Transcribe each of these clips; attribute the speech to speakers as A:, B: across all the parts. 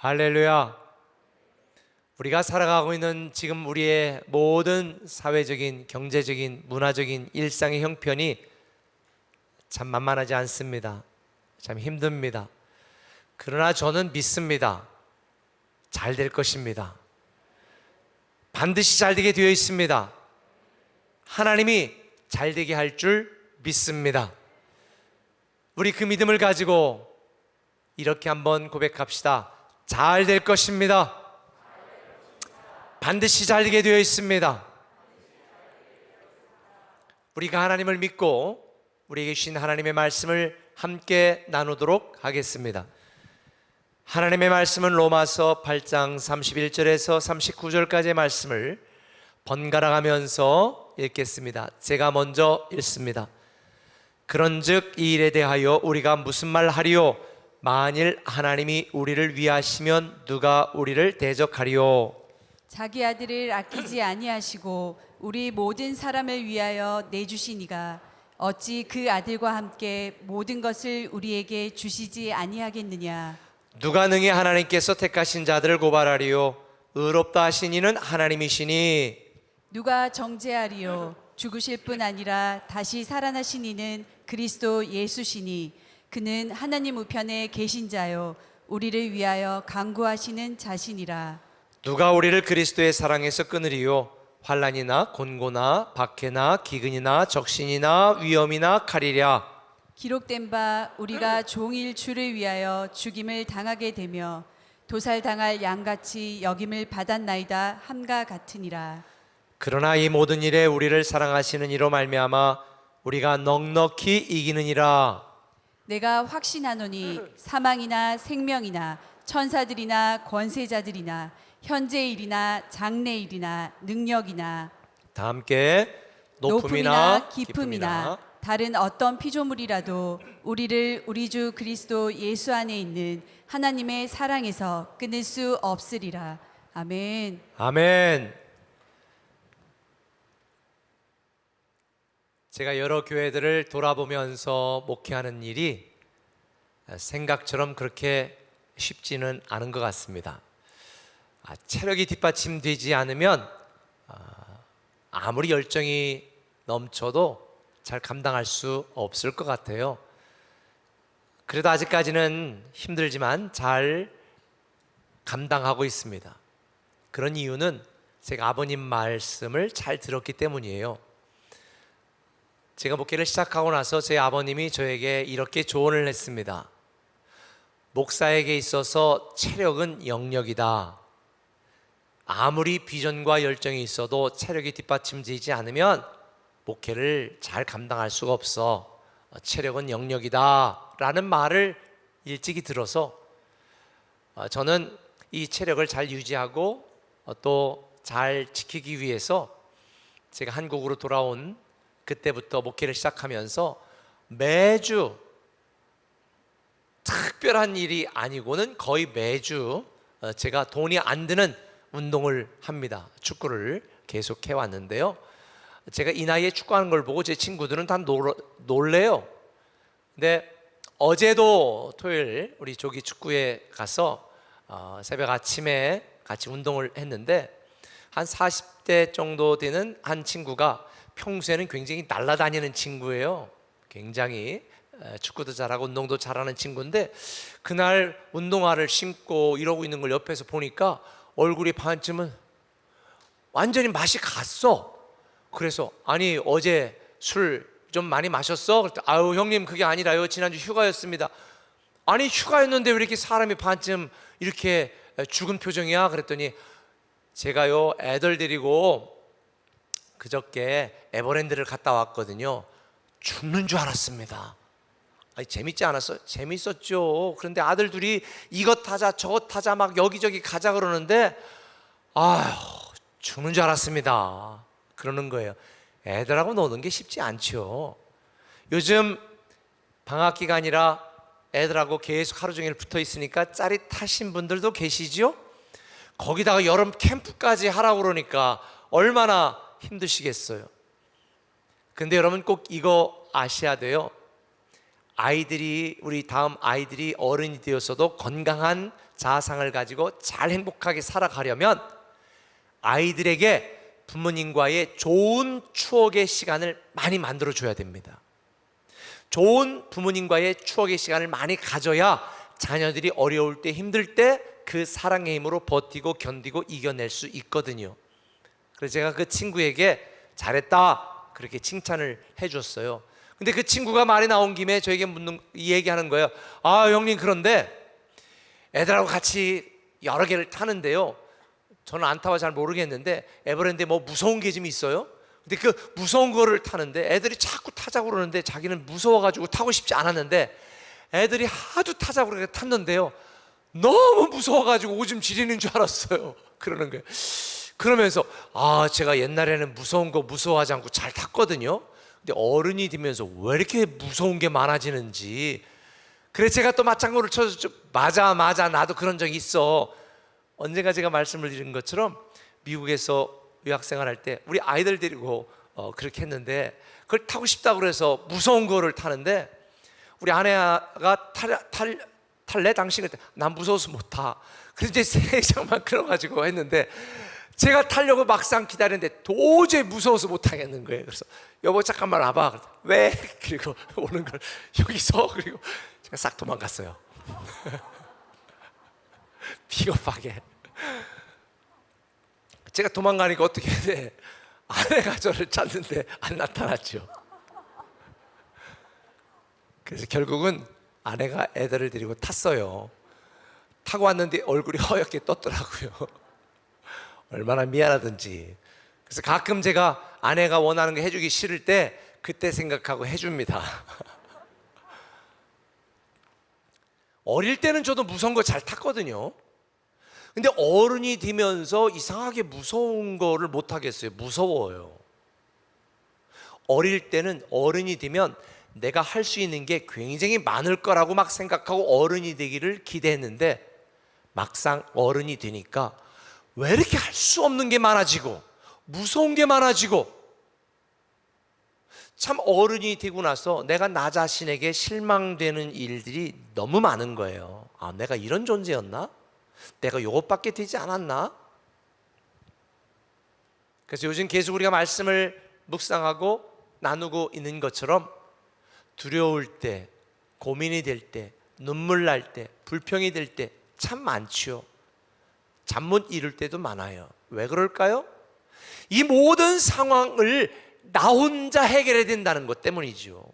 A: 할렐루야. 우리가 살아가고 있는 지금 우리의 모든 사회적인, 경제적인, 문화적인 일상의 형편이 참 만만하지 않습니다. 참 힘듭니다. 그러나 저는 믿습니다. 잘 될 것입니다. 반드시 잘 되게 되어 있습니다. 하나님이 잘 되게 할 줄 믿습니다. 우리 그 믿음을 가지고 이렇게 한번 고백합시다. 잘 될 것입니다. 반드시 잘 되게 되어 있습니다. 우리가 하나님을 믿고 우리에게 주신 하나님의 말씀을 함께 나누도록 하겠습니다. 하나님의 말씀은 로마서 8장 31절에서 39절까지의 말씀을 번갈아 가면서 읽겠습니다. 제가 먼저 읽습니다. 그런즉 이 일에 대하여 우리가 무슨 말 하리요? 만일 하나님이 우리를 위하시면 누가 우리를 대적하리요?
B: 자기 아들을 아끼지 아니하시고 우리 모든 사람을 위하여 내주시니가 어찌 그 아들과 함께 모든 것을 우리에게 주시지 아니하겠느냐?
A: 누가 능히 하나님께서 택하신 자들을 고발하리요? 의롭다 하신 이는 하나님이시니
B: 누가 정죄하리요? 죽으실 뿐 아니라 다시 살아나신 이는 그리스도 예수시니 그는 하나님 우편에 계신 자요 우리를 위하여 간구하시는 자신이라.
A: 누가 우리를 그리스도의 사랑에서 끊으리요? 환난이나 곤고나 박해나 기근이나 적신이나 위험이나 칼이랴.
B: 기록된 바 우리가 종일 주를 위하여 죽임을 당하게 되며 도살당할 양같이 여김을 받았나이다 함과 같으니라.
A: 그러나 이 모든 일에 우리를 사랑하시는 이로 말미암아 우리가 넉넉히 이기느니라.
B: 내가 확신하노니 사망이나 생명이나 천사들이나 권세자들이나 현재일이나 장래일이나 능력이나
A: 다 함께
B: 높음이나 깊음이나 다른 어떤 피조물이라도 우리를 우리 주 그리스도 예수 안에 있는 하나님의 사랑에서 끊을 수 없으리라. 아멘.
A: 아멘. 제가 여러 교회들을 돌아보면서 목회하는 일이 생각처럼 그렇게 쉽지는 않은 것 같습니다. 체력이 뒷받침되지 않으면 아무리 열정이 넘쳐도 잘 감당할 수 없을 것 같아요. 그래도 아직까지는 힘들지만 잘 감당하고 있습니다. 그런 이유는 제가 아버님 말씀을 잘 들었기 때문이에요. 제가 목회를 시작하고 나서 제 아버님이 저에게 이렇게 조언을 했습니다. 목사에게 있어서 체력은 영역이다. 아무리 비전과 열정이 있어도 체력이 뒷받침되지 않으면 목회를 잘 감당할 수가 없어. 체력은 영역이다 라는 말을 일찍이 들어서 저는 이 체력을 잘 유지하고 또 잘 지키기 위해서 제가 한국으로 돌아온 그때부터 목회를 시작하면서 매주 특별한 일이 아니고는 거의 매주 제가 돈이 안 드는 운동을 합니다. 축구를 계속 해왔는데요. 제가 이 나이에 축구하는 걸 보고 제 친구들은 다 놀래요. 근데 어제도 토요일 우리 조기 축구에 가서 새벽 아침에 같이 운동을 했는데 한 40대 정도 되는 한 친구가 평소에는 굉장히 날아다니는 친구예요. 굉장히 축구도 잘하고 운동도 잘하는 친구인데 그날 운동화를 신고 이러고 있는 걸 옆에서 보니까 얼굴이 반쯤은 완전히 맛이 갔어. 그래서 아니 어제 술 좀 많이 마셨어? 그랬더니 아유 형님 그게 아니라요. 지난주 휴가였습니다. 아니 휴가였는데 왜 이렇게 사람이 반쯤 이렇게 죽은 표정이야? 그랬더니 제가요 애들 데리고 그저께 에버랜드를 갔다 왔거든요. 죽는 줄 알았습니다. 아니 재밌지 않았어요? 재밌었죠. 그런데 아들 둘이 이것 타자 저것 타자 막 여기저기 가자 그러는데 아휴 죽는 줄 알았습니다. 그러는 거예요. 애들하고 노는 게 쉽지 않죠. 요즘 방학 기간이라 애들하고 계속 하루 종일 붙어 있으니까 짜릿하신 분들도 계시죠? 거기다가 여름 캠프까지 하라고 그러니까 얼마나 힘드시겠어요. 근데 여러분 꼭 이거 아셔야 돼요. 우리 다음 아이들이 어른이 되었어도 건강한 자아상을 가지고 잘 행복하게 살아가려면 아이들에게 부모님과의 좋은 추억의 시간을 많이 만들어줘야 됩니다. 좋은 부모님과의 추억의 시간을 많이 가져야 자녀들이 어려울 때, 힘들 때 그 사랑의 힘으로 버티고 견디고 이겨낼 수 있거든요. 그래서 제가 그 친구에게 잘했다 그렇게 칭찬을 해줬어요. 근데 그 친구가 말이 나온 김에 저에게 얘기하는 거예요. 아, 형님, 그런데 애들하고 같이 여러 개를 타는데요, 저는 안 타봐 잘 모르겠는데 에버랜드에 뭐 무서운 게 좀 있어요? 근데 그 무서운 거를 타는데 애들이 자꾸 타자고 그러는데 자기는 무서워가지고 타고 싶지 않았는데 애들이 하도 타자고 그렇게 탔는데요, 너무 무서워가지고 오줌 지리는 줄 알았어요. 그러는 거예요. 그러면서 제가 옛날에는 무서운 거 무서워하지 않고 잘 탔거든요. 근데 어른이 되면서 왜 이렇게 무서운 게 많아지는지. 그래서 제가 또 맞장구를 쳐서 맞아 나도 그런 적이 있어. 언젠가 제가 말씀을 드린 것처럼 미국에서 유학생활 할 때 우리 아이들 데리고 그렇게 했는데, 그걸 타고 싶다고 그래서 무서운 거를 타는데 우리 아내가 탈래? 당신? 그때 난 무서워서 못 타. 그래서 이제 세장만 끌어가지고 했는데 제가 타려고 막상 기다리는데 도저히 무서워서 못 타겠는 거예요. 그래서 여보 잠깐만 와봐. 왜? 그리고 오는 걸 여기서, 그리고 제가 싹 도망갔어요. 비겁하게. 제가 도망가니까 어떻게 해야 돼? 아내가 저를 찾는데 안 나타났죠. 그래서 결국은 아내가 애들을 데리고 탔어요. 타고 왔는데 얼굴이 허옇게 떴더라고요. 얼마나 미안하든지. 그래서 가끔 제가 아내가 원하는 거 해주기 싫을 때 그때 생각하고 해줍니다. 어릴 때는 저도 무서운 거 잘 탔거든요. 근데 어른이 되면서 이상하게 무서운 거를 못 하겠어요. 무서워요. 어릴 때는 어른이 되면 내가 할 수 있는 게 굉장히 많을 거라고 막 생각하고 어른이 되기를 기대했는데 막상 어른이 되니까 왜 이렇게 할 수 없는 게 많아지고 무서운 게 많아지고, 참 어른이 되고 나서 내가 나 자신에게 실망되는 일들이 너무 많은 거예요. 내가 이런 존재였나? 내가 이것밖에 되지 않았나? 그래서 요즘 계속 우리가 말씀을 묵상하고 나누고 있는 것처럼 두려울 때, 고민이 될 때, 눈물 날 때, 불평이 될 때 참 많지요. 잠 못 이룰 때도 많아요. 왜 그럴까요? 이 모든 상황을 나 혼자 해결해야 된다는 것 때문이죠.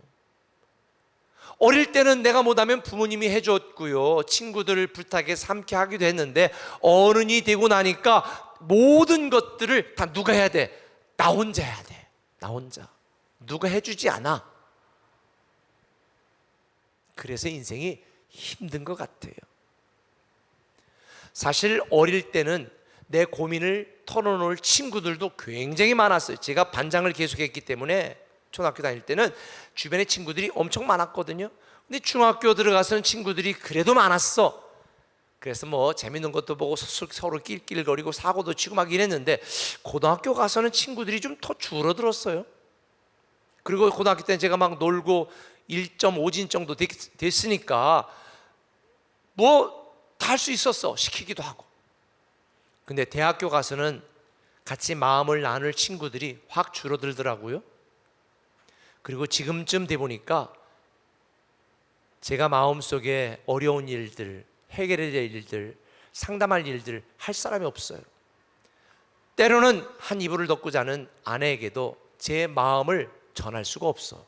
A: 어릴 때는 내가 못하면 부모님이 해줬고요, 친구들을 부탁해서 함께 하기도 했는데 어른이 되고 나니까 모든 것들을 다 누가 해야 돼? 나 혼자 해야 돼. 나 혼자. 누가 해주지 않아. 그래서 인생이 힘든 것 같아요. 사실 어릴 때는 내 고민을 털어놓을 친구들도 굉장히 많았어요. 제가 반장을 계속했기 때문에 초등학교 다닐 때는 주변에 친구들이 엄청 많았거든요. 근데 중학교 들어가서는 친구들이 그래도 많았어. 그래서 뭐 재밌는 것도 보고 서로 낄낄거리고 사고도 치고 막 이랬는데 고등학교 가서는 친구들이 좀 더 줄어들었어요. 그리고 고등학교 때는 제가 막 놀고 1.5진 정도 됐으니까 뭐 다 할 수 있었어. 시키기도 하고. 근데 대학교 가서는 같이 마음을 나눌 친구들이 확 줄어들더라고요. 그리고 지금쯤 돼 보니까 제가 마음속에 어려운 일들, 해결해야 될 일들, 상담할 일들 할 사람이 없어요. 때로는 한 이불을 덮고 자는 아내에게도 제 마음을 전할 수가 없어.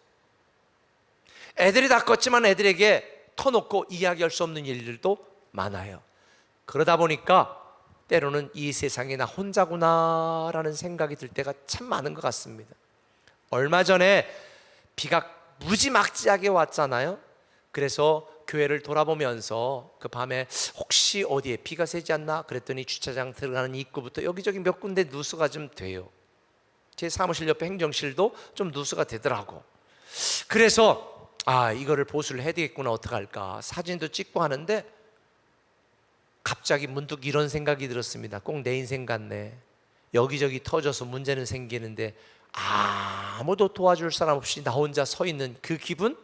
A: 애들이 다 컸지만 애들에게 터놓고 이야기할 수 없는 일들도 많아요. 그러다 보니까 때로는 이 세상에 나 혼자구나라는 생각이 들 때가 참 많은 것 같습니다. 얼마 전에 비가 무지막지하게 왔잖아요. 그래서 교회를 돌아보면서 그 밤에 혹시 어디에 비가 새지 않나 그랬더니 주차장 들어가는 입구부터 여기저기 몇 군데 누수가 좀 돼요. 제 사무실 옆에 행정실도 좀 누수가 되더라고. 그래서 이거를 보수를 해야 되겠구나, 어떡할까 사진도 찍고 하는데 갑자기 문득 이런 생각이 들었습니다. 꼭 내 인생 같네. 여기저기 터져서 문제는 생기는데 아무도 도와줄 사람 없이 나 혼자 서 있는 그 기분?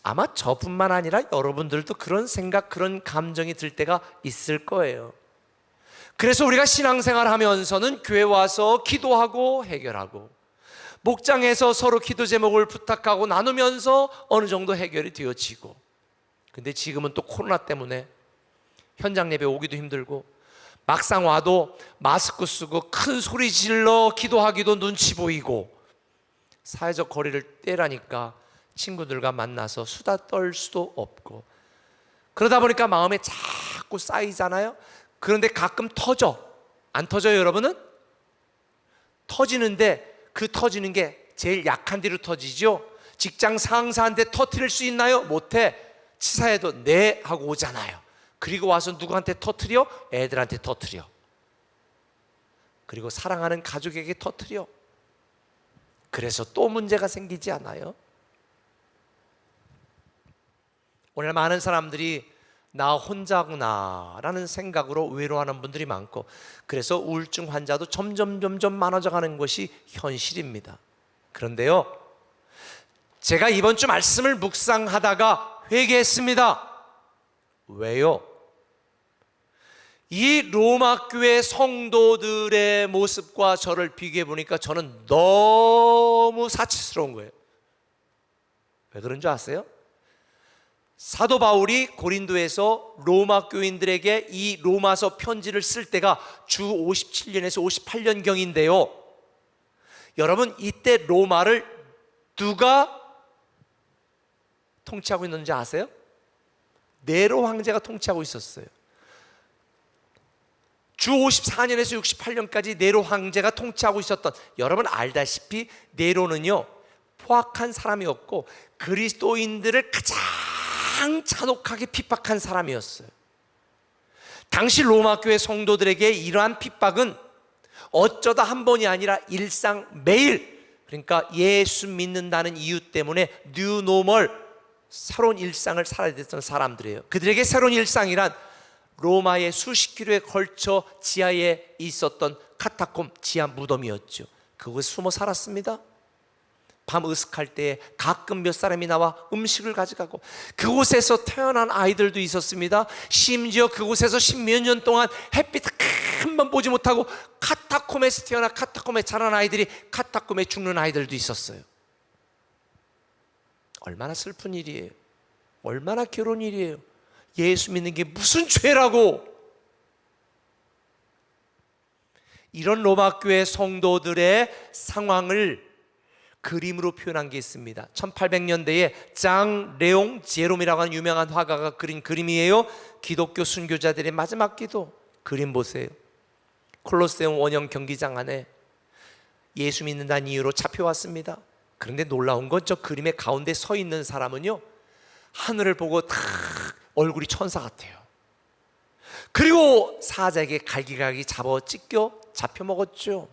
A: 아마 저뿐만 아니라 여러분들도 그런 생각, 그런 감정이 들 때가 있을 거예요. 그래서 우리가 신앙생활 하면서는 교회 와서 기도하고 해결하고, 목장에서 서로 기도 제목을 부탁하고 나누면서 어느 정도 해결이 되어지고, 근데 지금은 또 코로나 때문에 현장 예배 오기도 힘들고, 막상 와도 마스크 쓰고 큰 소리 질러 기도하기도 눈치 보이고, 사회적 거리를 떼라니까 친구들과 만나서 수다 떨 수도 없고, 그러다 보니까 마음에 자꾸 쌓이잖아요. 그런데 가끔 터져. 안 터져요, 여러분은? 터지는데 그 터지는 게 제일 약한 데로 터지죠. 직장 상사한테 터뜨릴 수 있나요? 못해. 치사해도 네 하고 오잖아요. 그리고 와서 누구한테 터뜨려? 애들한테 터뜨려. 그리고 사랑하는 가족에게 터뜨려. 그래서 또 문제가 생기지 않아요? 오늘 많은 사람들이 나 혼자구나 라는 생각으로 외로워하는 분들이 많고, 그래서 우울증 환자도 점점 많아져 가는 것이 현실입니다. 그런데요, 제가 이번 주 말씀을 묵상하다가 회개했습니다. 왜요? 이 로마 교회 성도들의 모습과 저를 비교해 보니까 저는 너무 사치스러운 거예요. 왜 그런 줄 아세요? 사도 바울이 고린도에서 로마 교인들에게 이 로마서 편지를 쓸 때가 주 57년에서 58년경인데요, 여러분, 이때 로마를 누가 통치하고 있는지 아세요? 네로 황제가 통치하고 있었어요. 주 54년에서 68년까지 네로 황제가 통치하고 있었던, 여러분 알다시피 네로는요 포악한 사람이었고 그리스도인들을 가장 잔혹하게 핍박한 사람이었어요. 당시 로마 교회 성도들에게 이러한 핍박은 어쩌다 한 번이 아니라 일상 매일, 그러니까 예수 믿는다는 이유 때문에 뉴노멀, 새로운 일상을 살아야 됐던 사람들이에요. 그들에게 새로운 일상이란 로마의 수십 킬로에 걸쳐 지하에 있었던 카타콤, 지하 무덤이었죠. 그곳에 숨어 살았습니다. 밤 으슥할 때 가끔 몇 사람이 나와 음식을 가져가고, 그곳에서 태어난 아이들도 있었습니다. 심지어 그곳에서 십몇 년 동안 햇빛 한 번 보지 못하고 카타콤에서 태어나 카타콤에 자란 아이들이 카타콤에 죽는 아이들도 있었어요. 얼마나 슬픈 일이에요. 얼마나 괴로운 일이에요. 예수 믿는 게 무슨 죄라고. 이런 로마 교회 성도들의 상황을 그림으로 표현한 게 있습니다. 1800년대에 장 레옹 제롬이라고 하는 유명한 화가가 그린 그림이에요. 기독교 순교자들의 마지막 기도. 그림 보세요. 콜로세움 원형 경기장 안에 예수 믿는다는 이유로 잡혀왔습니다. 그런데 놀라운 건 저 그림의 가운데 서 있는 사람은요, 하늘을 보고 탁 얼굴이 천사 같아요. 그리고 사자에게 갈기갈기 잡혀 먹었죠.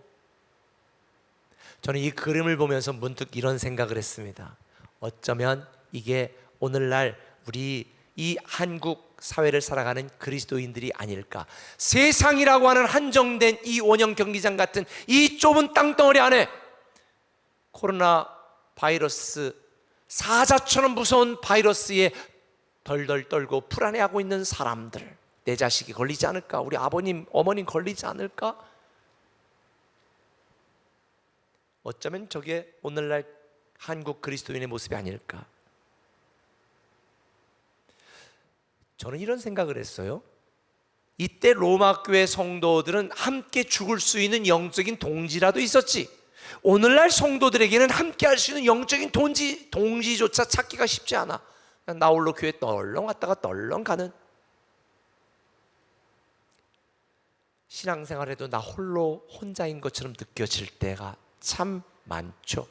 A: 저는 이 그림을 보면서 문득 이런 생각을 했습니다. 어쩌면 이게 오늘날 우리 이 한국 사회를 살아가는 그리스도인들이 아닐까. 세상이라고 하는 한정된 이 원형 경기장 같은 이 좁은 땅덩어리 안에 코로나 바이러스, 사자처럼 무서운 바이러스에 덜덜 떨고 불안해하고 있는 사람들, 내 자식이 걸리지 않을까, 우리 아버님, 어머님 걸리지 않을까. 어쩌면 저게 오늘날 한국 그리스도인의 모습이 아닐까. 저는 이런 생각을 했어요. 이때 로마 교회 성도들은 함께 죽을 수 있는 영적인 동지라도 있었지, 오늘날 성도들에게는 함께 할 수 있는 영적인 동지조차 찾기가 쉽지 않아. 그냥 나 홀로 교회 떨렁 왔다가 떨렁 가는, 신앙생활에도 나 홀로 혼자인 것처럼 느껴질 때가 참 많죠.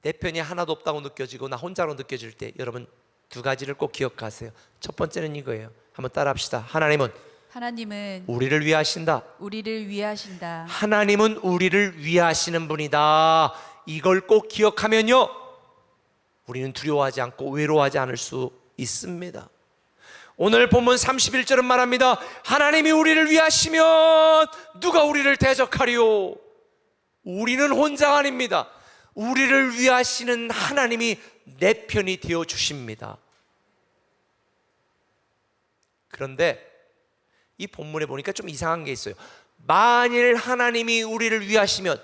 A: 내 편이 하나도 없다고 느껴지고 나 혼자로 느껴질 때, 여러분 두 가지를 꼭 기억하세요. 첫 번째는 이거예요. 한번 따라합시다. 하나님은 우리를 위하신다.
B: 우리를 위하신다.
A: 하나님은 우리를 위하시는 분이다. 이걸 꼭 기억하면요, 우리는 두려워하지 않고 외로워하지 않을 수 있습니다. 오늘 본문 31절은 말합니다. 하나님이 우리를 위하시면 누가 우리를 대적하리요. 우리는 혼자가 아닙니다. 우리를 위하시는 하나님이 내 편이 되어 주십니다. 그런데 이 본문에 보니까 좀 이상한 게 있어요. 만일 하나님이 우리를 위하시면,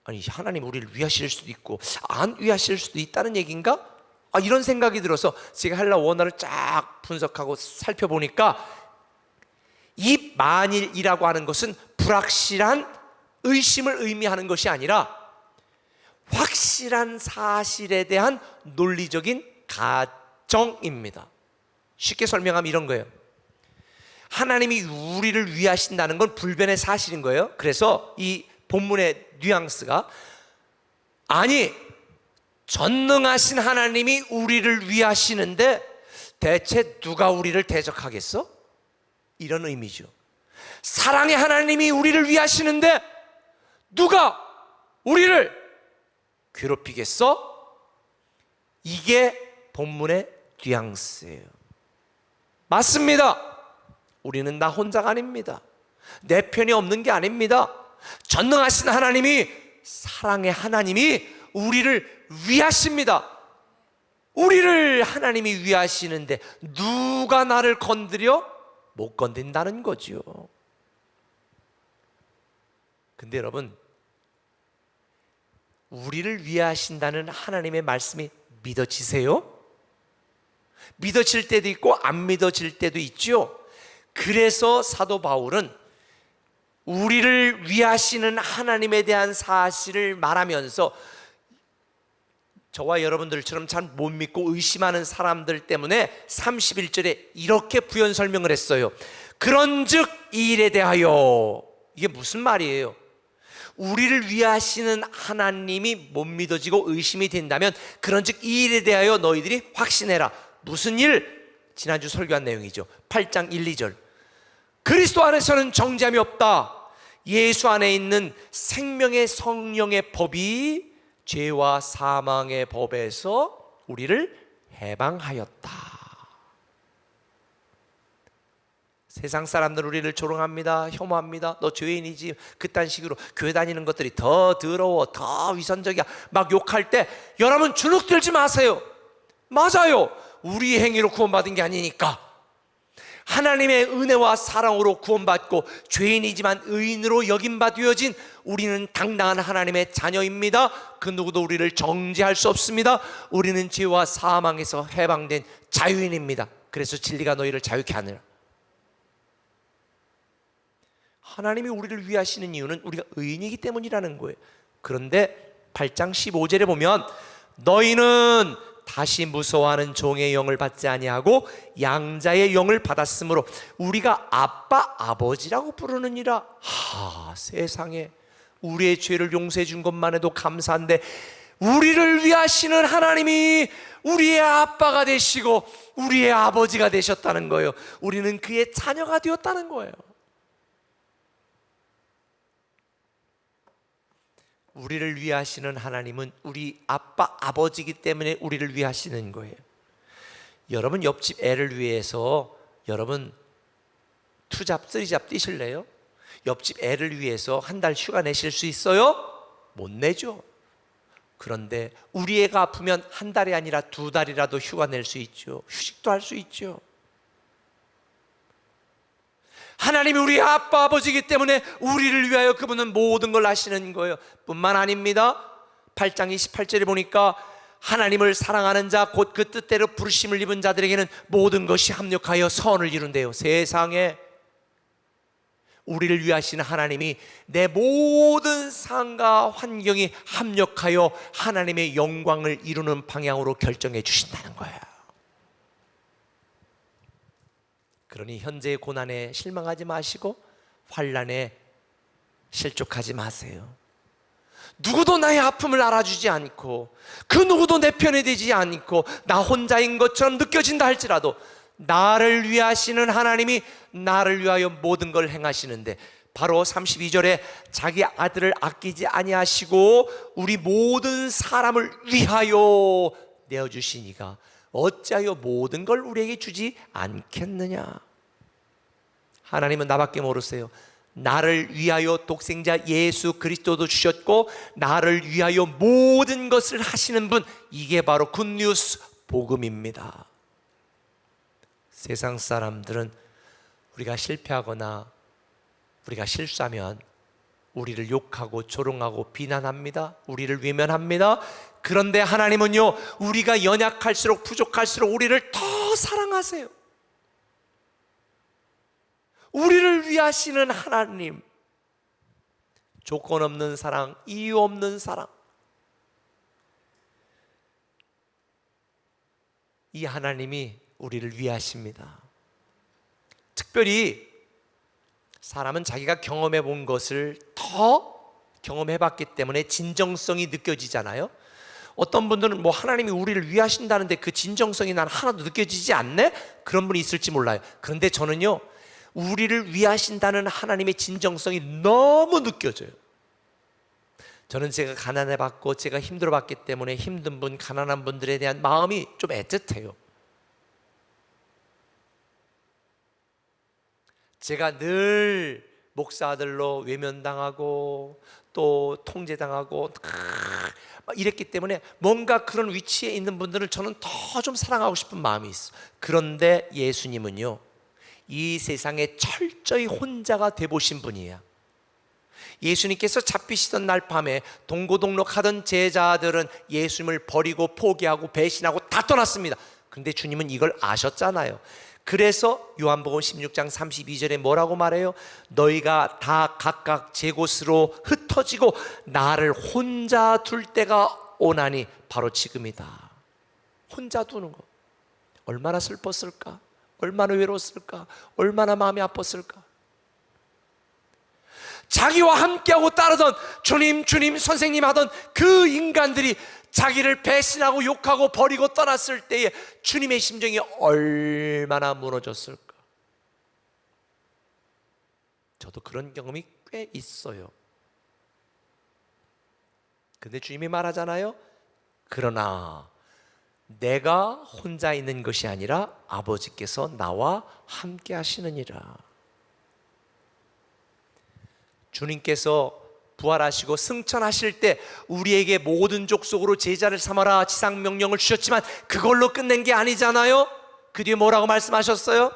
A: 아니 하나님 우리를 위하실 수도 있고 안 위하실 수도 있다는 얘기인가? 이런 생각이 들어서 제가 헬라 원어를 쫙 분석하고 살펴보니까 이 만일이라고 하는 것은 불확실한 의심을 의미하는 것이 아니라 확실한 사실에 대한 논리적인 가정입니다. 쉽게 설명하면 이런 거예요. 하나님이 우리를 위하신다는 건 불변의 사실인 거예요. 그래서 이 본문의 뉘앙스가, 아니 전능하신 하나님이 우리를 위하시는데 대체 누가 우리를 대적하겠어? 이런 의미죠. 사랑의 하나님이 우리를 위하시는데 누가 우리를 괴롭히겠어? 이게 본문의 뉘앙스예요. 맞습니다. 우리는 나 혼자가 아닙니다. 내 편이 없는 게 아닙니다. 전능하신 하나님이, 사랑의 하나님이 우리를 위하십니다. 우리를 하나님이 위하시는데 누가 나를 건드려? 못 건든다는 거죠. 근데 여러분, 우리를 위하신다는 하나님의 말씀이 믿어지세요? 믿어질 때도 있고 안 믿어질 때도 있죠. 그래서 사도 바울은 우리를 위하시는 하나님에 대한 사실을 말하면서 저와 여러분들처럼 잘 못 믿고 의심하는 사람들 때문에 31절에 이렇게 부연 설명을 했어요. 그런즉 이 일에 대하여, 이게 무슨 말이에요? 우리를 위하시는 하나님이 못 믿어지고 의심이 된다면 그런즉 이 일에 대하여 너희들이 확신해라. 무슨 일? 지난주 설교한 내용이죠. 8장 1, 2절. 그리스도 안에서는 정죄함이 없다. 예수 안에 있는 생명의 성령의 법이 죄와 사망의 법에서 우리를 해방하였다. 세상 사람들 우리를 조롱합니다. 혐오합니다. 너 죄인이지. 그딴 식으로 교회 다니는 것들이 더 더러워, 더 위선적이야, 막 욕할 때 여러분 주눅 들지 마세요. 맞아요. 우리 행위로 구원받은 게 아니니까. 하나님의 은혜와 사랑으로 구원받고 죄인이지만 의인으로 여김바 되어진 우리는 당당한 하나님의 자녀입니다. 그 누구도 우리를 정죄할 수 없습니다. 우리는 죄와 사망에서 해방된 자유인입니다. 그래서 진리가 너희를 자유케 하느라. 하나님이 우리를 위하시는 이유는 우리가 의인이기 때문이라는 거예요. 그런데 8장 15절에 보면 너희는 다시 무서워하는 종의 영을 받지 아니하고 양자의 영을 받았으므로 우리가 아빠 아버지라고 부르느니라. 세상에, 우리의 죄를 용서해 준 것만 해도 감사한데 우리를 위하시는 하나님이 우리의 아빠가 되시고 우리의 아버지가 되셨다는 거예요. 우리는 그의 자녀가 되었다는 거예요. 우리를 위하시는 하나님은 우리 아빠 아버지이기 때문에 우리를 위하시는 거예요. 여러분 옆집 애를 위해서 여러분 투잡 쓰리잡 뛰실래요? 옆집 애를 위해서 한 달 휴가 내실 수 있어요? 못 내죠. 그런데 우리 애가 아프면 한 달이 아니라 2달이라도 휴가 낼 수 있죠. 휴식도 할 수 있죠. 하나님이 우리 아빠 아버지이기 때문에 우리를 위하여 그분은 모든 걸 하시는 거예요. 뿐만 아닙니다. 8장 28절에 보니까 하나님을 사랑하는 자 곧 그 뜻대로 부르심을 입은 자들에게는 모든 것이 합력하여 선을 이룬대요. 세상에, 우리를 위하시는 하나님이 내 모든 상황과 환경이 합력하여 하나님의 영광을 이루는 방향으로 결정해 주신다는 거예요. 그러니 현재의 고난에 실망하지 마시고 환난에 실족하지 마세요. 누구도 나의 아픔을 알아주지 않고 그 누구도 내 편이 되지 않고 나 혼자인 것처럼 느껴진다 할지라도 나를 위하시는 하나님이 나를 위하여 모든 걸 행하시는데, 바로 32절에 자기 아들을 아끼지 아니하시고 우리 모든 사람을 위하여 내어주시니가 어찌하여 모든 걸 우리에게 주지 않겠느냐. 하나님은 나밖에 모르세요. 나를 위하여 독생자 예수 그리스도도 주셨고 나를 위하여 모든 것을 하시는 분, 이게 바로 굿뉴스 복음입니다. 세상 사람들은 우리가 실패하거나 우리가 실수하면 우리를 욕하고 조롱하고 비난합니다. 우리를 외면합니다. 그런데 하나님은요, 우리가 연약할수록 부족할수록 우리를 더 사랑하세요. 우리를 위하시는 하나님, 조건 없는 사랑, 이유 없는 사랑, 이 하나님이 우리를 위하십니다. 특별히 사람은 자기가 경험해 본 것을 더 경험해 봤기 때문에 진정성이 느껴지잖아요. 어떤 분들은 뭐 하나님이 우리를 위하신다는데 그 진정성이 난 하나도 느껴지지 않네? 그런 분이 있을지 몰라요. 그런데 저는요, 우리를 위하신다는 하나님의 진정성이 너무 느껴져요. 저는 제가 가난해 봤고 제가 힘들어 봤기 때문에 힘든 분, 가난한 분들에 대한 마음이 좀 애틋해요. 제가 늘 목사들로 외면당하고 또 통제당하고 막 이랬기 때문에 뭔가 그런 위치에 있는 분들을 저는 더 좀 사랑하고 싶은 마음이 있어. 그런데 예수님은요, 이 세상에 철저히 혼자가 되보신 분이에요. 예수님께서 잡히시던 날 밤에 동고동락하던 제자들은 예수님을 버리고 포기하고 배신하고 다 떠났습니다. 그런데 주님은 이걸 아셨잖아요. 그래서 요한복음 16장 32절에 뭐라고 말해요? 너희가 다 각각 제 곳으로 흩어지고 나를 혼자 둘 때가 오나니 바로 지금이다. 혼자 두는 거 얼마나 슬펐을까? 얼마나 외로웠을까? 얼마나 마음이 아팠을까? 자기와 함께하고 따르던 주님 주님 선생님 하던 그 인간들이 자기를 배신하고 욕하고 버리고 떠났을 때에 주님의 심정이 얼마나 무너졌을까? 저도 그런 경험이 꽤 있어요. 근데 주님이 말하잖아요. 그러나 내가 혼자 있는 것이 아니라 아버지께서 나와 함께 하시느니라. 주님께서 부활하시고 승천하실 때 우리에게 모든 족속으로 제자를 삼아라 지상 명령을 주셨지만 그걸로 끝낸 게 아니잖아요. 그 뒤에 뭐라고 말씀하셨어요?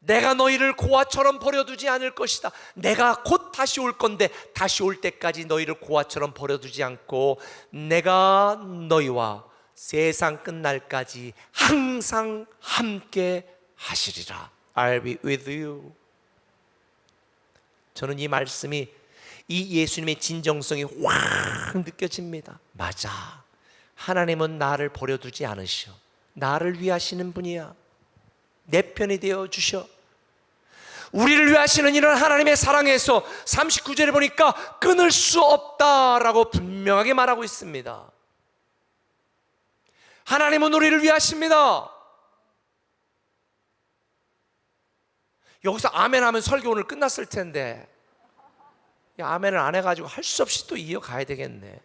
A: 내가 너희를 고아처럼 버려두지 않을 것이다. 내가 곧 다시 올 건데 다시 올 때까지 너희를 고아처럼 버려두지 않고 내가 너희와 세상 끝날까지 항상 함께 하시리라. I'll be with you. 저는 이 말씀이 이 예수님의 진정성이 확 느껴집니다. 맞아, 하나님은 나를 버려두지 않으셔. 나를 위하시는 분이야. 내 편이 되어 주셔. 우리를 위하시는 이런 하나님의 사랑에서 39절에 보니까 끊을 수 없다라고 분명하게 말하고 있습니다. 하나님은 우리를 위하십니다. 여기서 아멘 하면 설교 오늘 끝났을 텐데 아멘을 안 해가지고 할 수 없이 또 이어가야 되겠네.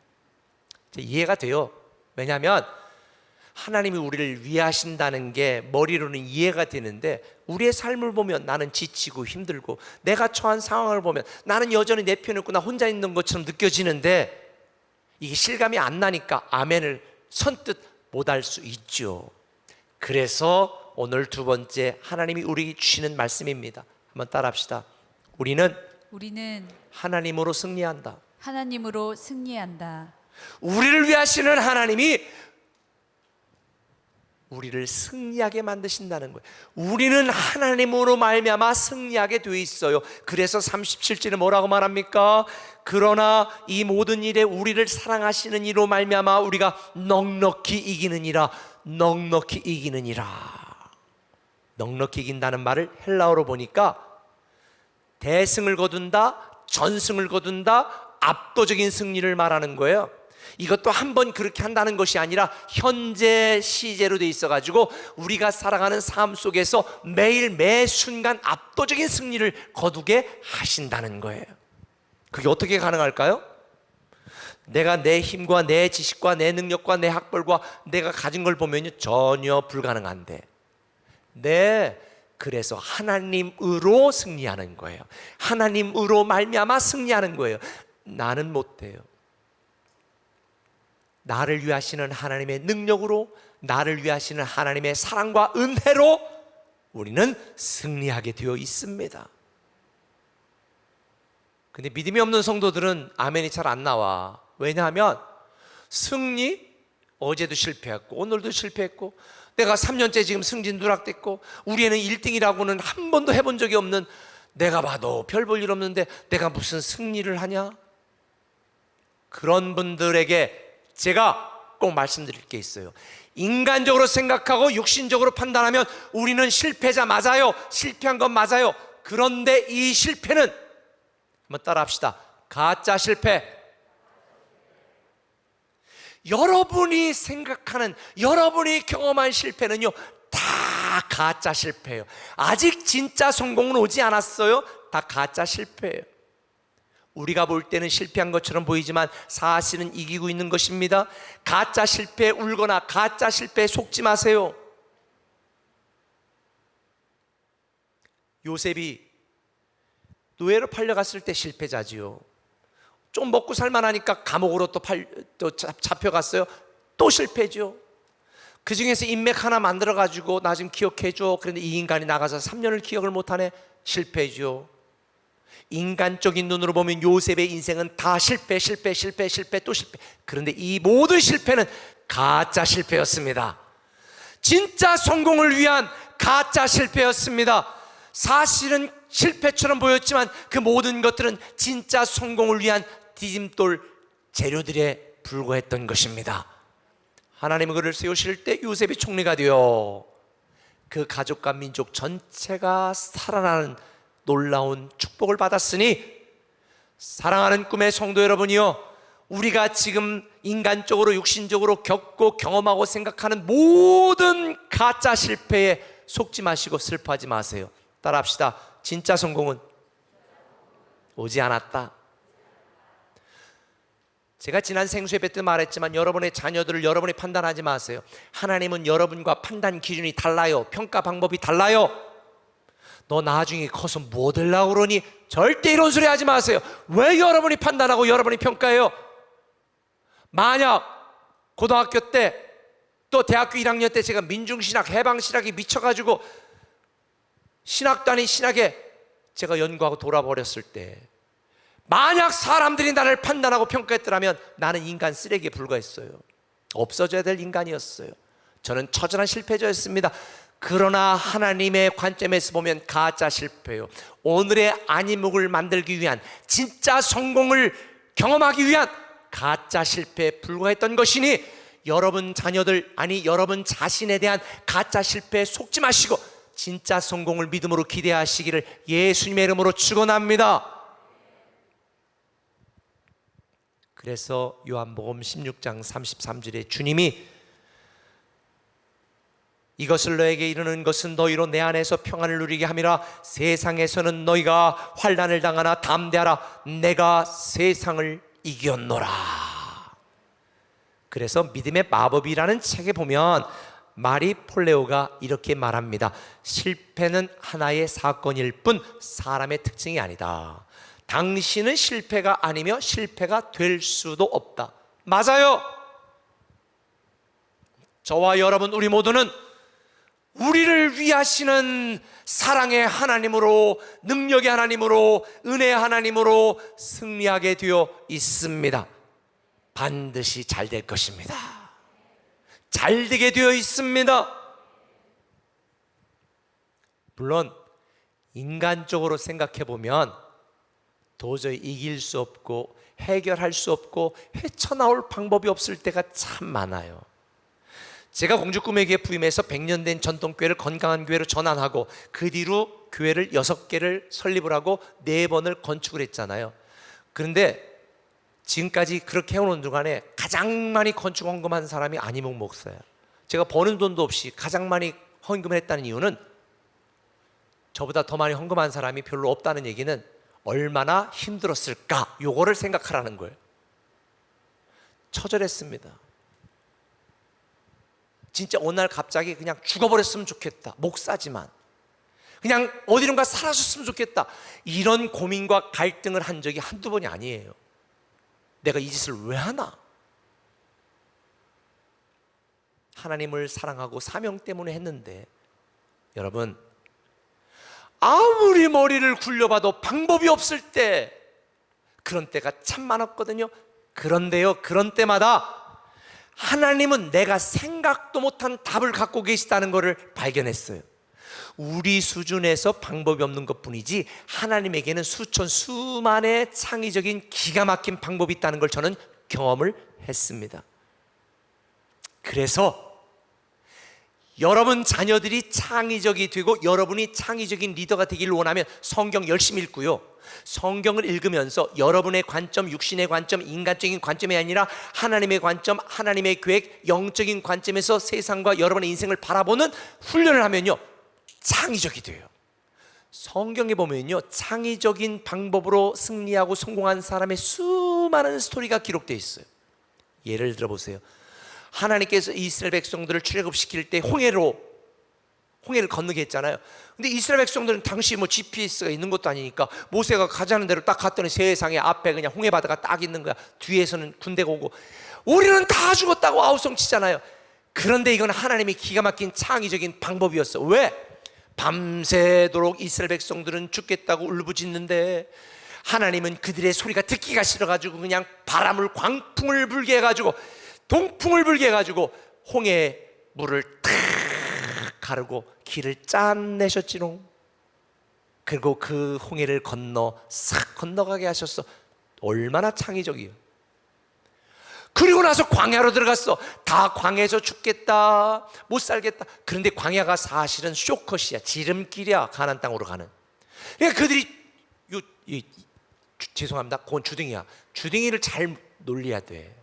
A: 이해가 돼요. 왜냐하면 하나님이 우리를 위하신다는 게 머리로는 이해가 되는데 우리의 삶을 보면 나는 지치고 힘들고 내가 처한 상황을 보면 나는 여전히 내 편이 없고 나 혼자 있는 것처럼 느껴지는데 이게 실감이 안 나니까 아멘을 선뜻 못할 수 있죠. 그래서 오늘 두 번째 하나님이 우리에게 주시는 말씀입니다. 한번 따라합시다. 우리는 하나님으로 승리한다.
B: 하나님으로 승리한다.
A: 우리를 위하시는 하나님이 우리를 승리하게 만드신다는 거예요. 우리는 하나님으로 말미암아 승리하게 돼 있어요. 그래서 37절에 뭐라고 말합니까? 그러나 이 모든 일에 우리를 사랑하시는 이로 말미암아 우리가 넉넉히 이기느니라. 넉넉히 이기느니라. 넉넉히 이긴다는 말을 헬라어로 보니까 대승을 거둔다, 전승을 거둔다, 압도적인 승리를 말하는 거예요. 이것도 한번 그렇게 한다는 것이 아니라 현재 시제로 돼 있어가지고 우리가 살아가는 삶 속에서 매일 매 순간 압도적인 승리를 거두게 하신다는 거예요. 그게 어떻게 가능할까요? 내가 내 힘과 내 지식과 내 능력과 내 학벌과 내가 가진 걸 보면 전혀 불가능한데 그래서 하나님으로 승리하는 거예요. 하나님으로 말미암아 승리하는 거예요. 나는 못해요. 나를 위하시는 하나님의 능력으로, 나를 위하시는 하나님의 사랑과 은혜로 우리는 승리하게 되어 있습니다. 근데 믿음이 없는 성도들은 아멘이 잘 안 나와. 왜냐하면 승리, 어제도 실패했고 오늘도 실패했고, 내가 3년째 지금 승진 누락됐고, 우리 애는 1등이라고는 한 번도 해본 적이 없는, 내가 봐도 별 볼 일 없는데 내가 무슨 승리를 하냐? 그런 분들에게 제가 꼭 말씀드릴 게 있어요. 인간적으로 생각하고 육신적으로 판단하면 우리는 실패자 맞아요. 실패한 건 맞아요. 그런데 이 실패는, 한번 따라 합시다. 가짜 실패. 여러분이 생각하는, 여러분이 경험한 실패는요, 다 가짜 실패예요. 아직 진짜 성공은 오지 않았어요. 다 가짜 실패예요. 우리가 볼 때는 실패한 것처럼 보이지만 사실은 이기고 있는 것입니다. 가짜 실패에 울거나 가짜 실패에 속지 마세요. 요셉이 노예로 팔려갔을 때 실패자지요. 좀 먹고 살만하니까 감옥으로 또 잡혀갔어요. 또 실패죠. 그 중에서 인맥 하나 만들어가지고 나 좀 기억해줘. 그런데 이 인간이 나가서 3년을 기억을 못하네. 실패죠. 인간적인 눈으로 보면 요셉의 인생은 다 실패 또 실패. 그런데 이 모든 실패는 가짜 실패였습니다. 진짜 성공을 위한 가짜 실패였습니다. 사실은 실패처럼 보였지만 그 모든 것들은 진짜 성공을 위한 디딤돌 재료들에 불과했던 것입니다. 하나님은 그를 세우실 때 요셉이 총리가 되어 그 가족과 민족 전체가 살아나는 놀라운 축복을 받았으니, 사랑하는 꿈의 성도 여러분이요, 우리가 지금 인간적으로 육신적으로 겪고 경험하고 생각하는 모든 가짜 실패에 속지 마시고 슬퍼하지 마세요. 따라합시다. 진짜 성공은 오지 않았다. 제가 지난 생수예배 때 말했지만 여러분의 자녀들을 여러분이 판단하지 마세요. 하나님은 여러분과 판단 기준이 달라요. 평가 방법이 달라요. 너 나중에 커서 뭐 되려고 그러니? 절대 이런 소리 하지 마세요. 왜 여러분이 판단하고 여러분이 평가해요? 만약 고등학교 때 또 대학교 1학년 때 제가 민중신학, 해방신학에 미쳐가지고 신학도 아닌 신학에 제가 연구하고 돌아버렸을 때, 만약 사람들이 나를 판단하고 평가했더라면 나는 인간 쓰레기에 불과했어요. 없어져야 될 인간이었어요. 저는 처절한 실패자였습니다. 그러나 하나님의 관점에서 보면 가짜 실패요. 오늘의 안희묵을 만들기 위한, 진짜 성공을 경험하기 위한 가짜 실패에 불과했던 것이니, 여러분 자녀들, 아니 여러분 자신에 대한 가짜 실패에 속지 마시고 진짜 성공을 믿음으로 기대하시기를 예수님의 이름으로 축원합니다. 그래서 요한복음 16장 33절에 주님이 이것을 너에게 이르는 것은 너희로 내 안에서 평안을 누리게 함이라. 세상에서는 너희가 환난을 당하나 담대하라. 내가 세상을 이겼노라. 그래서 믿음의 마법이라는 책에 보면 마리 폴레오가 이렇게 말합니다. 실패는 하나의 사건일 뿐 사람의 특징이 아니다. 당신은 실패가 아니며 실패가 될 수도 없다. 맞아요. 저와 여러분, 우리 모두는 우리를 위하시는 사랑의 하나님으로, 능력의 하나님으로, 은혜의 하나님으로 승리하게 되어 있습니다. 반드시 잘 될 것입니다. 잘 되게 되어 있습니다. 물론 인간적으로 생각해 보면 도저히 이길 수 없고 해결할 수 없고 헤쳐나올 방법이 없을 때가 참 많아요. 제가 공주꿈에게 부임해서 100년 된 전통교회를 건강한 교회로 전환하고 그 뒤로 교회를 6개를 설립을 하고 4번을 건축을 했잖아요. 그런데 지금까지 그렇게 해오는 동안에 가장 많이 건축 헌금한 사람이 안희묵 목사예요. 제가 버는 돈도 없이 가장 많이 헌금을 했다는 이유는 저보다 더 많이 헌금한 사람이 별로 없다는 얘기는 얼마나 힘들었을까, 요거를 생각하라는 거예요. 처절했습니다. 진짜 어느 날 갑자기 그냥 죽어버렸으면 좋겠다. 목사지만 그냥 어디론가 사라졌으면 좋겠다, 이런 고민과 갈등을 한 적이 한두 번이 아니에요. 내가 이 짓을 왜 하나? 하나님을 사랑하고 사명 때문에 했는데, 여러분, 아무리 머리를 굴려봐도 방법이 없을 때, 그런 때가 참 많았거든요. 그런데요, 그런 때마다 하나님은 내가 생각도 못한 답을 갖고 계시다는 것을 발견했어요. 우리 수준에서 방법이 없는 것뿐이지 하나님에게는 수천 수만의 창의적인 기가 막힌 방법이 있다는 걸 저는 경험을 했습니다. 그래서 여러분 자녀들이 창의적이 되고 여러분이 창의적인 리더가 되기를 원하면 성경 열심히 읽고요, 성경을 읽으면서 여러분의 관점, 육신의 관점, 인간적인 관점이 아니라 하나님의 관점, 하나님의 계획, 영적인 관점에서 세상과 여러분의 인생을 바라보는 훈련을 하면요, 창의적이 돼요. 성경에 보면요, 창의적인 방법으로 승리하고 성공한 사람의 수많은 스토리가 기록되어 있어요. 예를 들어보세요. 하나님께서 이스라엘 백성들을 출애굽시킬 때 홍해를 건너게 했잖아요. 근데 이스라엘 백성들은 당시 GPS가 있는 것도 아니니까 모세가 가자는 대로 딱 갔더니 세상에 앞에 그냥 홍해 바다가 딱 있는 거야. 뒤에서는 군대가 오고 우리는 다 죽었다고 아우성 치잖아요. 그런데 이건 하나님이 기가 막힌 창의적인 방법이었어. 왜? 밤새도록 이스라엘 백성들은 죽겠다고 울부짖는데 하나님은 그들의 소리가 듣기가 싫어가지고 그냥 바람을, 광풍을 불게 해가지고, 동풍을 불게 해가지고 홍해 물을 탁 가르고 길을 짠 내셨지롱. 그리고 그 홍해를 싹 건너가게 하셨어. 얼마나 창의적이에요. 그리고 나서 광야로 들어갔어. 다 광야에서 죽겠다, 못 살겠다. 그런데 광야가 사실은 쇼컷이야, 지름길이야, 가나안 땅으로 가는. 그러니까 그들이 죄송합니다, 그건 주둥이야. 주둥이를 잘 놀려야 돼.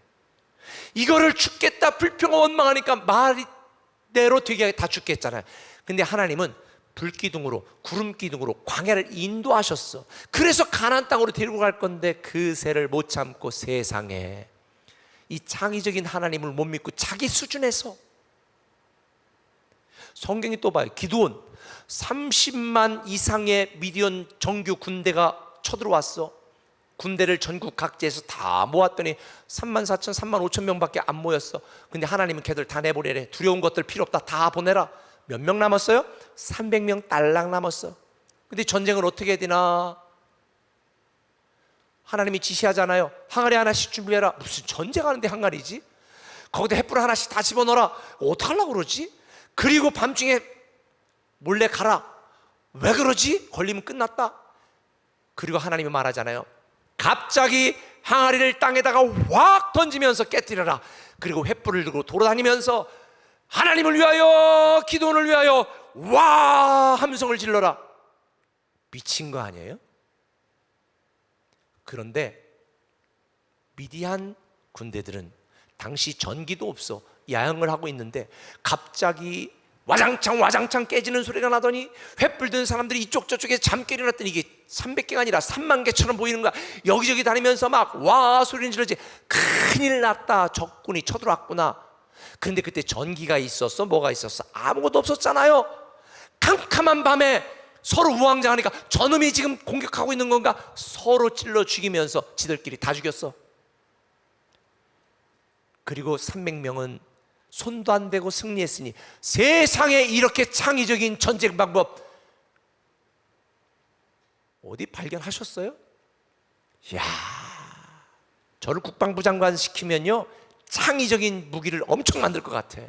A: 이거를 죽겠다, 불평하고 원망하니까 말대로 되게 다 죽겠잖아요. 근데 하나님은 불기둥으로, 구름기둥으로 광야를 인도하셨어. 그래서 가나안 땅으로 데리고 갈 건데 그 새를 못 참고 세상에 이 창의적인 하나님을 못 믿고 자기 수준에서, 성경이 또 봐요. 기드온 30만 이상의 미디안 정규 군대가 쳐들어왔어. 군대를 전국 각지에서 다 모았더니 3만 4천, 3만 5천 명밖에 안 모였어. 근데 하나님은 걔들 다 내보내래. 두려운 것들 필요 없다, 다 보내라. 몇 명 남았어요? 300명 딸랑 남았어. 근데 전쟁을 어떻게 해야 되나? 하나님이 지시하잖아요. 항아리 하나씩 준비해라. 무슨 전쟁하는데 항아리지? 거기다 횃불 하나씩 다 집어넣어라. 어떡하려고 그러지? 그리고 밤중에 몰래 가라. 왜 그러지? 걸리면 끝났다. 그리고 하나님이 말하잖아요. 갑자기 항아리를 땅에다가 확 던지면서 깨뜨려라. 그리고 횃불을 들고 돌아다니면서 하나님을 위하여, 기도원을 위하여 와 함성을 질러라. 미친 거 아니에요? 그런데 미디안 군대들은 당시 전기도 없어, 야영을 하고 있는데 갑자기 와장창 깨지는 소리가 나더니 횃불 든 사람들이 이쪽 저쪽에 잠결이 났더니 이게 300개가 아니라 3만 개처럼 보이는 거야. 여기저기 다니면서 막 와 소리는 지르지. 큰일 났다, 적군이 쳐들어왔구나. 그런데 그때 전기가 있었어? 뭐가 있었어? 아무것도 없었잖아요. 캄캄한 밤에 서로 우왕좌왕하니까 저놈이 지금 공격하고 있는 건가? 서로 찔러 죽이면서 지들끼리 다 죽였어. 그리고 300명은 손도 안 대고 승리했으니 세상에 이렇게 창의적인 전쟁 방법 어디 발견하셨어요? 이야, 저를 국방부 장관 시키면요 창의적인 무기를 엄청 만들 것 같아.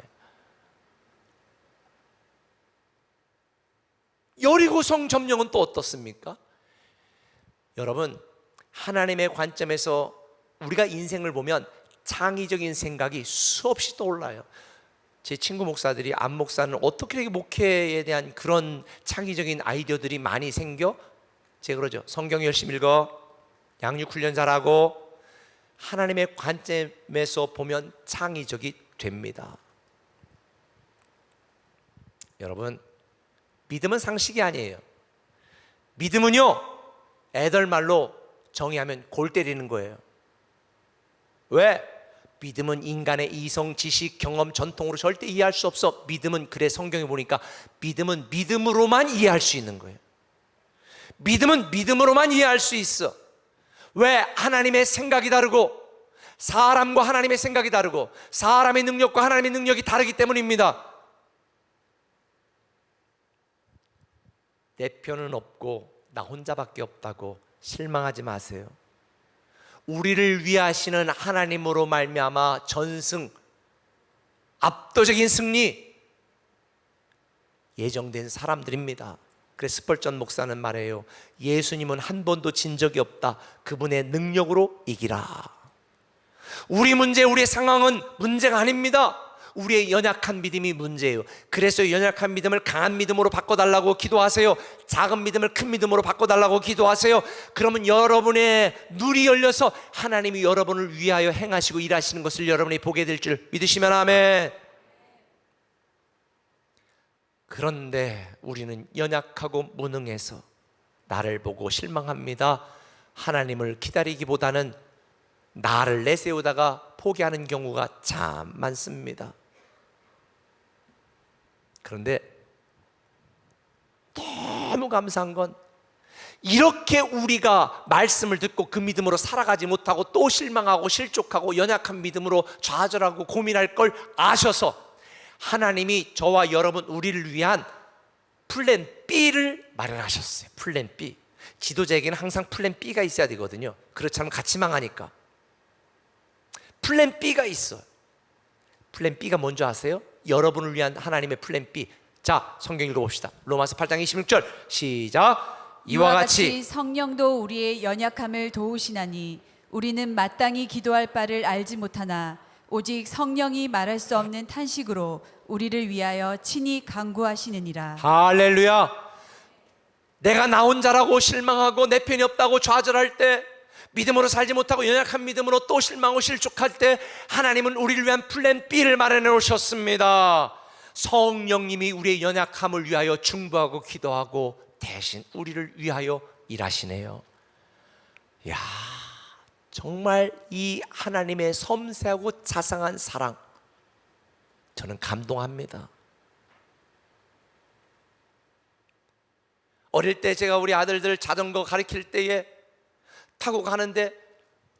A: 여리고성 점령은 또 어떻습니까? 여러분, 하나님의 관점에서 우리가 인생을 보면 창의적인 생각이 수없이 떠올라요. 제 친구 목사들이, 안 목사는 어떻게 이렇게 목회에 대한 그런 창의적인 아이디어들이 많이 생겨? 제가 그러죠. 성경 열심히 읽어, 양육 훈련 잘하고, 하나님의 관점에서 보면 창의적이 됩니다. 여러분, 믿음은 상식이 아니에요. 믿음은요, 애들 말로 정의하면 골 때리는 거예요. 왜? 믿음은 인간의 이성, 지식, 경험, 전통으로 절대 이해할 수 없어. 믿음은, 그래 성경에 보니까 믿음은 믿음으로만 이해할 수 있는 거예요. 믿음은 믿음으로만 이해할 수 있어. 왜? 하나님의 생각이 다르고, 사람과 하나님의 생각이 다르고, 사람의 능력과 하나님의 능력이 다르기 때문입니다. 내 편은 없고 나 혼자밖에 없다고 실망하지 마세요. 우리를 위하시는 하나님으로 말미암아 전승, 압도적인 승리 예정된 사람들입니다. 그래서 스펄전 목사는 말해요. 예수님은 한 번도 진 적이 없다. 그분의 능력으로 이기라. 우리 문제, 우리의 상황은 문제가 아닙니다. 우리의 연약한 믿음이 문제예요. 그래서 연약한 믿음을 강한 믿음으로 바꿔달라고 기도하세요. 작은 믿음을 큰 믿음으로 바꿔달라고 기도하세요. 그러면 여러분의 눈이 열려서 하나님이 여러분을 위하여 행하시고 일하시는 것을 여러분이 보게 될 줄 믿으시면 아멘. 그런데 우리는 연약하고 무능해서 나를 보고 실망합니다. 하나님을 기다리기보다는 나를 내세우다가 포기하는 경우가 참 많습니다. 그런데 너무 감사한 건, 이렇게 우리가 말씀을 듣고 그 믿음으로 살아가지 못하고 또 실망하고 실족하고 연약한 믿음으로 좌절하고 고민할 걸 아셔서 하나님이 저와 여러분 우리를 위한 플랜 B를 마련하셨어요. 플랜 B. 지도자에게는 항상 플랜 B가 있어야 되거든요. 그렇지 않으면 같이 망하니까. 플랜 B가 있어요. 플랜 B가 뭔지 아세요? 여러분을 위한 하나님의 플랜 B. 자, 성경 읽어봅시다. 로마서 8장 26절 시작. 이와 같이
B: 성령도 우리의 연약함을 도우시나니 우리는 마땅히 기도할 바를 알지 못하나 오직 성령이 말할 수 없는 탄식으로 우리를 위하여 친히 간구하시느니라.
A: 할렐루야. 내가 나 혼자라고 실망하고 내 편이 없다고 좌절할 때, 믿음으로 살지 못하고 연약한 믿음으로 또 실망하고 실족할 때, 하나님은 우리를 위한 플랜 B를 마련해 놓으셨습니다. 성령님이 우리의 연약함을 위하여 중보하고 기도하고 대신 우리를 위하여 일하시네요. 야, 정말 이 하나님의 섬세하고 자상한 사랑, 저는 감동합니다. 어릴 때 제가 우리 아들들 자전거 가르칠 때에 타고 가는데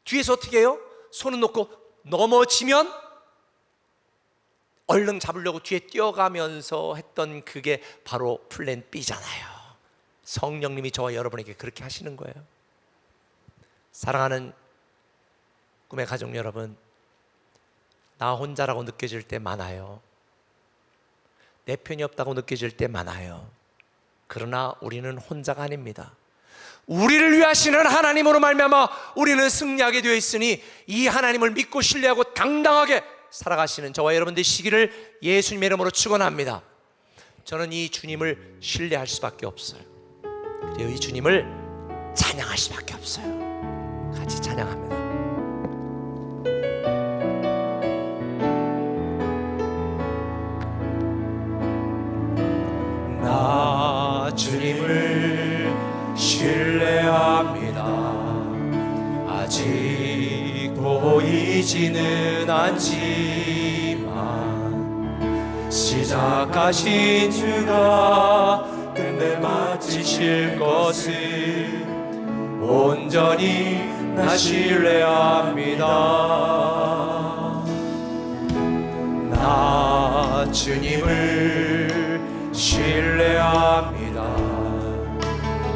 A: 뒤에서 어떻게 해요? 손을 놓고 넘어지면 얼른 잡으려고 뒤에 뛰어가면서 했던 그게 바로 플랜 B잖아요. 성령님이 저와 여러분에게 그렇게 하시는 거예요. 사랑하는 꿈의 가족 여러분, 나 혼자라고 느껴질 때 많아요. 내 편이 없다고 느껴질 때 많아요. 그러나 우리는 혼자가 아닙니다. 우리를 위하시는 하나님으로 말미암아 우리는 승리하게 되어 있으니 이 하나님을 믿고 신뢰하고 당당하게 살아가시는 저와 여러분 되시기를 예수님의 이름으로 축원합니다. 저는 이 주님을 신뢰할 수밖에 없어요. 그리고 이 주님을 찬양할 수밖에 없어요. 같이 찬양합니다. 나 주님을 신뢰합니다. 아직 보이지는 않지만 시작하신 주가 끝내 마치실 것을 온전히 나 신뢰합니다. 나 주님을 신뢰합니다.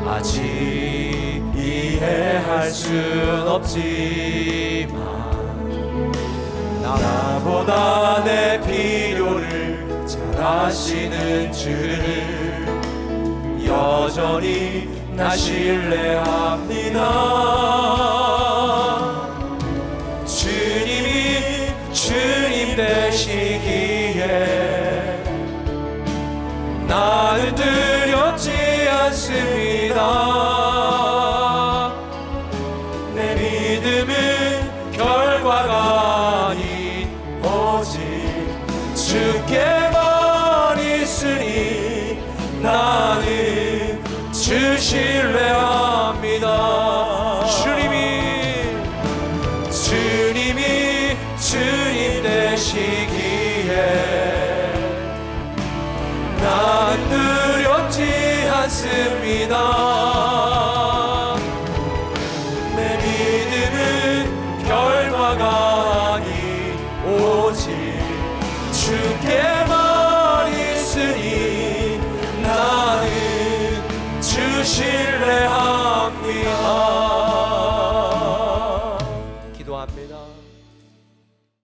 A: 아직 이해할 순 없지만 나보다 내 필요를 잘 아시는 주를 여전히 나 신뢰합니다. 주님이 주님 되시기에 나는 두렵지 않습니다. 내 믿음은 결과가 아닌 오직 주께만 있으니 나는 주 신뢰합니다. 주님이 않습니다. 내 믿음은 결과가 아니 오직 주께만 있으니 나는 주 신뢰합니다. 기도합니다.